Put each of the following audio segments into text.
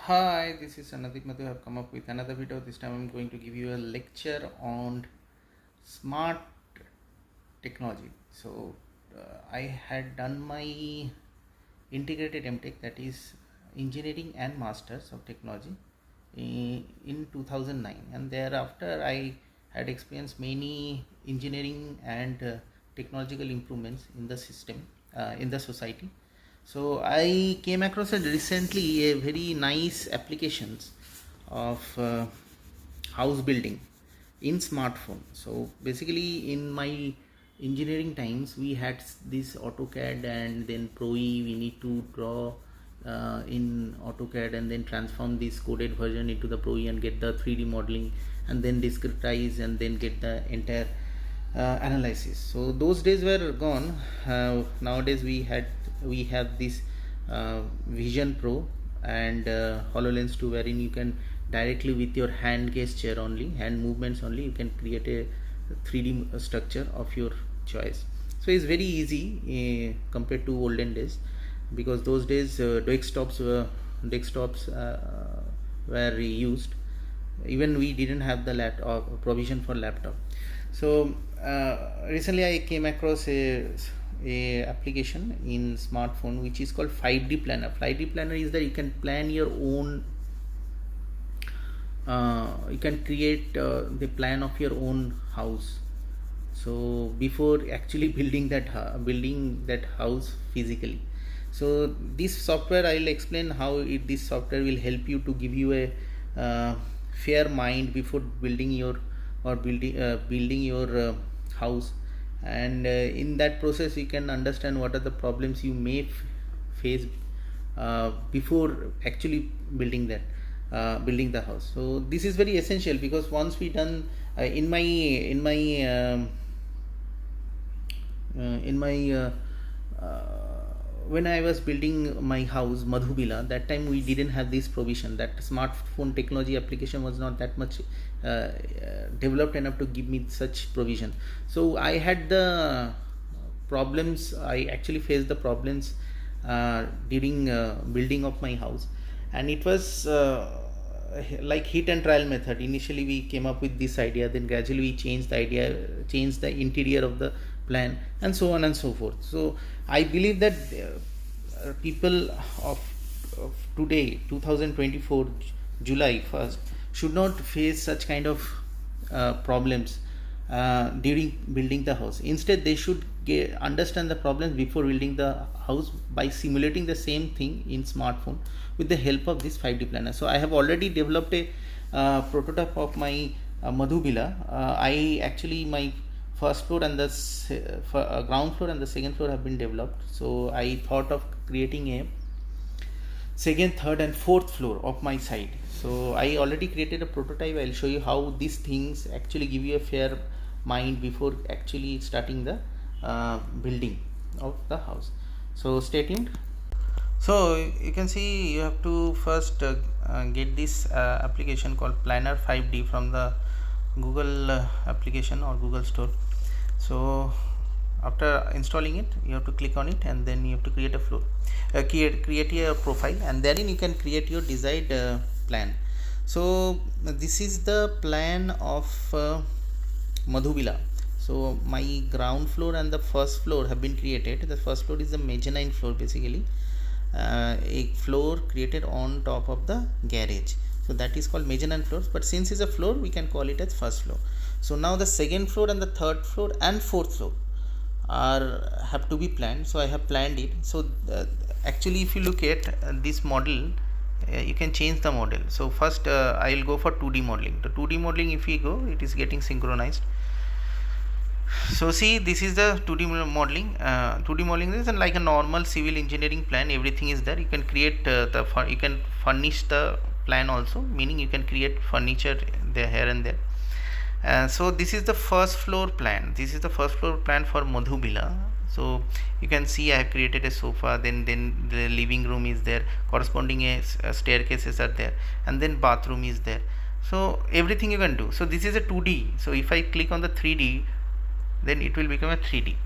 Hi, this is Anadik Madhu. I have come up with another video. This time I'm going to give you a lecture on smart technology. I had done my integrated MTech, that is engineering and masters of technology, in 2009, and thereafter I had experienced many engineering and technological improvements in the system, in the society. So I came across recently a very nice applications of house building in smartphone. So basically, in my engineering times, we had this AutoCAD and then Pro E. We need to draw in AutoCAD and then transform this coded version into the Pro E and get the 3D modeling, and then discretize and then get the entire analysis. So those days were gone. Nowadays we have this Vision Pro and HoloLens 2, wherein you can directly with your hand gesture only, hand movements only, you can create a 3D structure of your choice. So it's very easy compared to olden days, because those days desktops were used. Even we didn't have the laptop provision for laptop. So recently I came across a application in smartphone which is called 5D planner. 5D planner is that you can plan your own, you can create the plan of your own house. So before actually building that house physically. So this software, I will explain how this software will help you to give you a fair mind before building your house. And in that process you can understand what are the problems you may face before actually building the house. So this is very essential, because once we done in my when I was building my house Madhubila, that time we didn't have this provision. That smartphone technology application was not that much developed enough to give me such provision. So I had the problems. I actually faced the problems during building of my house, and it was like hit and trial method. Initially we came up with this idea, then gradually we changed the interior of the plan, and so on and so forth. So I believe that people of today, 2024 July 1st, should not face such kind of problems during building the house. Instead, they should understand the problems before building the house by simulating the same thing in smartphone with the help of this 5D planner. So I have already developed a prototype of my Madhubila. I actually, my first floor and the ground floor and the second floor have been developed. So I thought of creating a second, third and fourth floor of my side. So I already created a prototype. I'll show you how these things actually give you a fair mind before actually starting the building of the house. So stay tuned. So you can see you have to first get this application called Planner 5D from the Google application or Google Store. So after installing it, you have to click on it, and then you have to create a floor, create a profile, and then you can create your desired plan. So this is the plan of Madhubila. So my ground floor and the first floor have been created. The first floor is the mezzanine floor, basically a floor created on top of the garage. So that is called mezzanine floors, but since it's a floor, we can call it as first floor. So now the second floor and the third floor and fourth floor have to be planned. So I have planned it. So actually, if you look at this model, you can change the model. So first I will go for 2D modeling. The 2D modeling, if we go, it is getting synchronized. So see, this is the 2D modeling. 2D modeling is like a normal civil engineering plan. Everything is there. You can create you can furnish the plan also, meaning you can create furniture there, here and there. So this is the first floor plan. This is the first floor plan for Madhubila. So you can see I have created a sofa, then the living room is there, corresponding staircases are there, and then bathroom is there. So everything you can do. So this is a 2D. So if I click on the 3D, then it will become a 3D.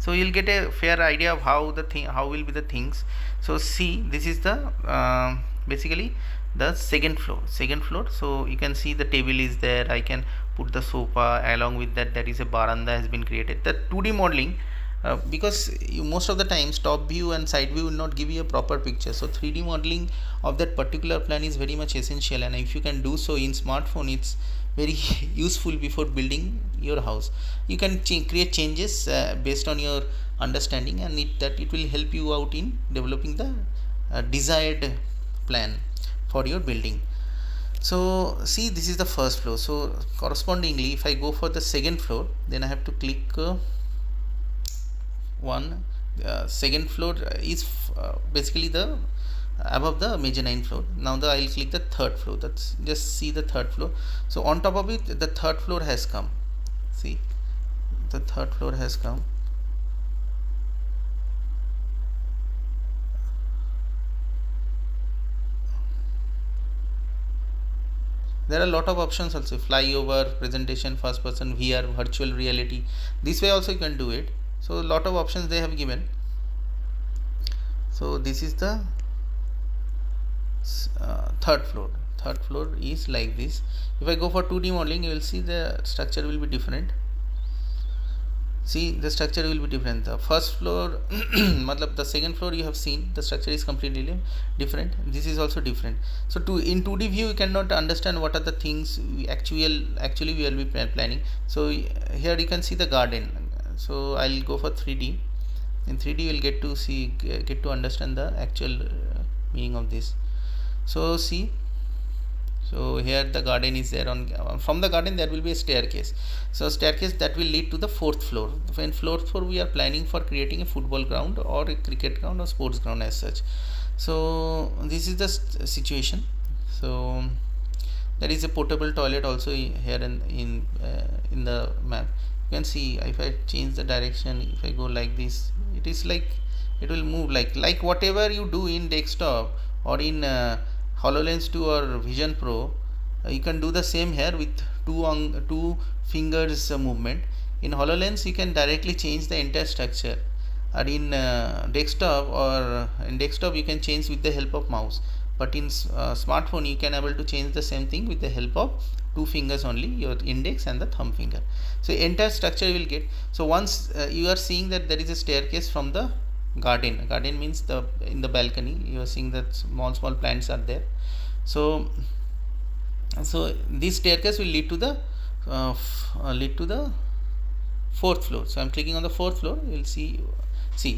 So you'll get a fair idea of how will be the things. So see, this is the basically the second floor. So you can see the table is there, I can put the sofa, along with that there is a baranda has been created. The 2D modeling, because most of the times top view and side view will not give you a proper picture, so 3D modeling of that particular plan is very much essential, and if you can do so in smartphone, it's very useful before building your house. You can create changes based on your understanding, and it will help you out in developing the desired plan for your building. So see, this is the first floor. So correspondingly, if I go for the second floor, then I have to click one. Second floor is basically the above the mezzanine floor. Now I'll click the third floor. That's just see the third floor. So on top of it, the third floor has come. See, the third floor has come. There are a lot of options also: flyover, presentation, first person, VR, virtual reality. This way also you can do it. So a lot of options they have given. So this is the third floor is like this. If I go for 2D modeling, you will see the structure will be different. See, the structure will be different. The first floor matlab the second floor you have seen, the structure is completely different. This is also different. So in 2D view you cannot understand what are the things actually we will be planning. So here you can see the garden. So I'll go for 3D. In 3D you will get to understand the actual meaning of this. So see, so here the garden is there. From the garden there will be a staircase. So staircase that will lead to the fourth floor. In fourth floor we are planning for creating a football ground or a cricket ground or sports ground as such. So this is the situation. So there is a portable toilet also here in the map. You can see if I change the direction, if I go like this, it is like it will move like whatever you do in desktop or in HoloLens 2 or Vision Pro, you can do the same here with two fingers movement. In HoloLens you can directly change the entire structure, or in desktop you can change with the help of mouse, but in smartphone you can able to change the same thing with the help of two fingers only, your index and the thumb finger. So entire structure you will get. So once you are seeing that there is a staircase from the garden means in the balcony you are seeing that small plants are there. So this staircase will lead to the fourth floor. So I'm clicking on the fourth floor. You will see,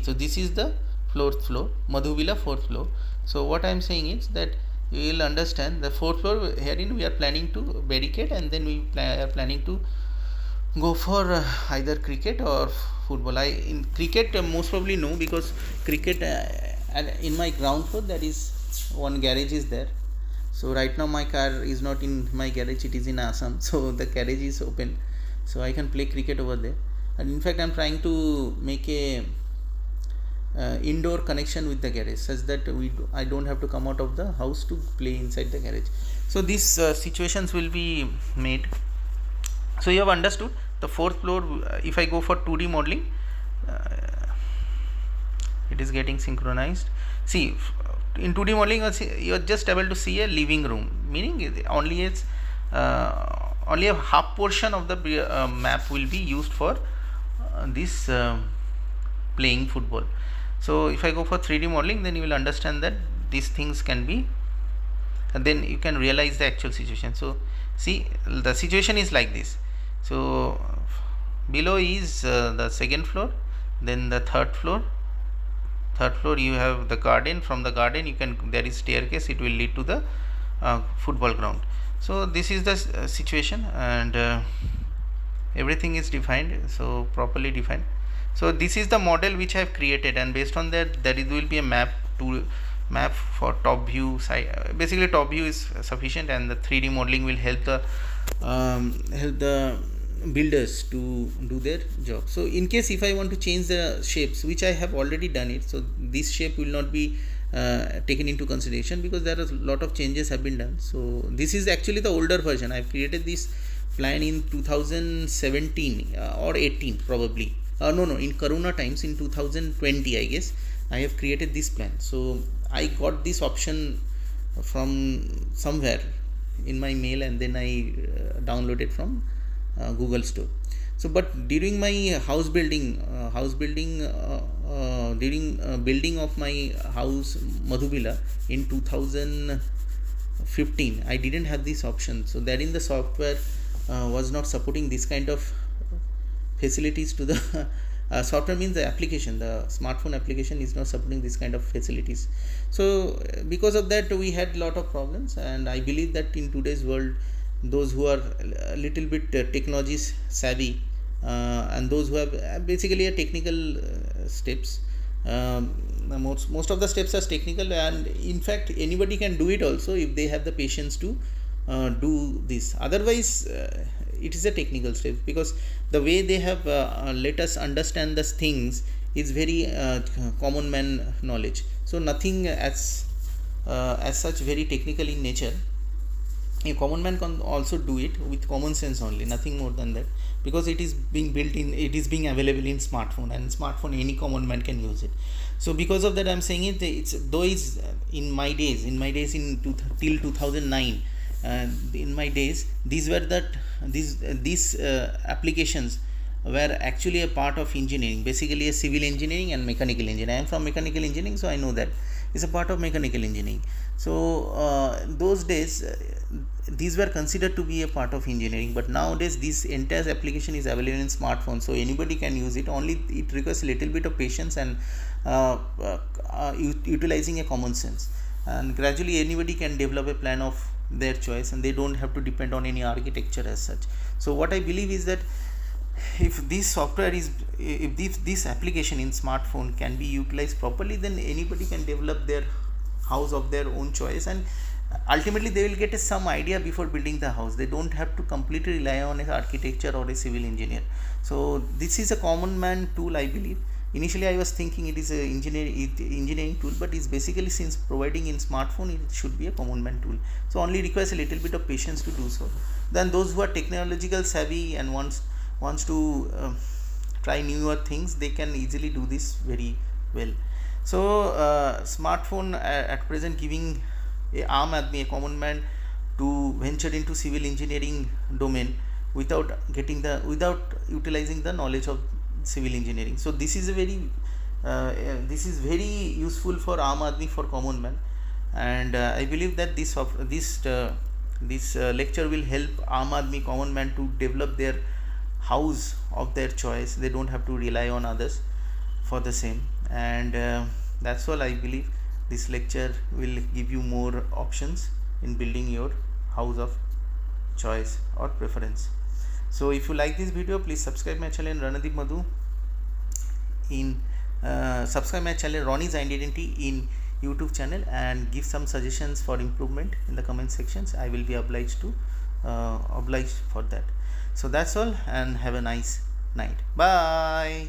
so this is the fourth floor, Madhu Villa fourth floor. So what I'm saying is that you will understand the fourth floor herein we are planning to barricade, and then we are planning to go for either cricket or football. In cricket most probably no, because cricket and in my ground floor there is one garage is there. So right now my car is not in my garage, it is in Assam, so the garage is open, so I can play cricket over there. And in fact I'm trying to make a indoor connection with the garage, such that I don't have to come out of the house to play inside the garage. So these situations will be made. So you have understood the fourth floor. If I go for 2D modeling, it is getting synchronized. See, in 2D modeling you are just able to see a living room, meaning only a half portion of the map will be used for this playing football. So if I go for 3D modeling, then you will understand that these things can be, and then you can realize the actual situation. So see, the situation is like this. So below is the second floor, then the third floor you have the garden. From the garden there is staircase, it will lead to the football ground. So this is the situation, and everything is defined, so properly defined. So this is the model which I have created, and based on that there will be a map for top view side. Basically top view is sufficient, and the 3D modeling will help the builders to do their job. So in case if I want to change the shapes, which I have already done it, so this shape will not be taken into consideration because there are a lot of changes have been done. So this is actually the older version. I have created this plan in 2017 or 18 probably. No, in Corona times in 2020, I guess I have created this plan. So I got this option from somewhere in my mail, and then I downloaded from Google Store. So but during my during building of my house Madhubila in 2015, I didn't have this option. So that in the software was not supporting this kind of facilities to the software, means the application, the smartphone application is not supporting this kind of facilities. So because of that we had lot of problems, and I believe that in today's world, those who are a little bit technology savvy, and those who have basically a technical steps, most of the steps are technical, and in fact anybody can do it also if they have the patience to do this. Otherwise it is a technical step, because the way they have let us understand the things is very common man knowledge. So nothing as such very technical in nature. A common man can also do it with common sense only, nothing more than that, because it is being built in, it is being available in smartphone, and smartphone any common man can use it. So because of that I'm saying it, it's though is in my days till 2009, in my days these were that these applications were actually a part of engineering, basically a civil engineering and mechanical engineering. I am from mechanical engineering, so I know that it's a part of mechanical engineering. So those days these were considered to be a part of engineering, but nowadays this entire application is available in smartphone, so anybody can use it. Only it requires a little bit of patience and utilizing a common sense, and gradually anybody can develop a plan of their choice, and they don't have to depend on any architecture as such. So what I believe is that if this software is, if this application in smartphone can be utilized properly, then anybody can develop their house of their own choice, and ultimately they will get some idea before building the house. They don't have to completely rely on an architecture or a civil engineer. So this is a common man tool, I believe. Initially I was thinking it is a engineering tool, but it's basically, since providing in smartphone, it should be a common man tool. So only requires a little bit of patience to do so. Then those who are technological savvy and wants to try newer things, they can easily do this very well. So smartphone at present giving a Aam Aadmi, a common man, to venture into civil engineering domain without utilizing the knowledge of civil engineering. So this is a very useful for Aam Aadmi, for common man, and I believe that this lecture will help Aam Aadmi, common man, to develop their house of their choice. They don't have to rely on others for the same, and that's all. I believe this lecture will give you more options in building your house of choice or preference. So if you like this video, please subscribe my channel Ranadeep Madhu subscribe my channel Ronnie's Identity in YouTube channel, and give some suggestions for improvement in the comment sections. I will be obliged for that. So that's all, and have a nice night. Bye.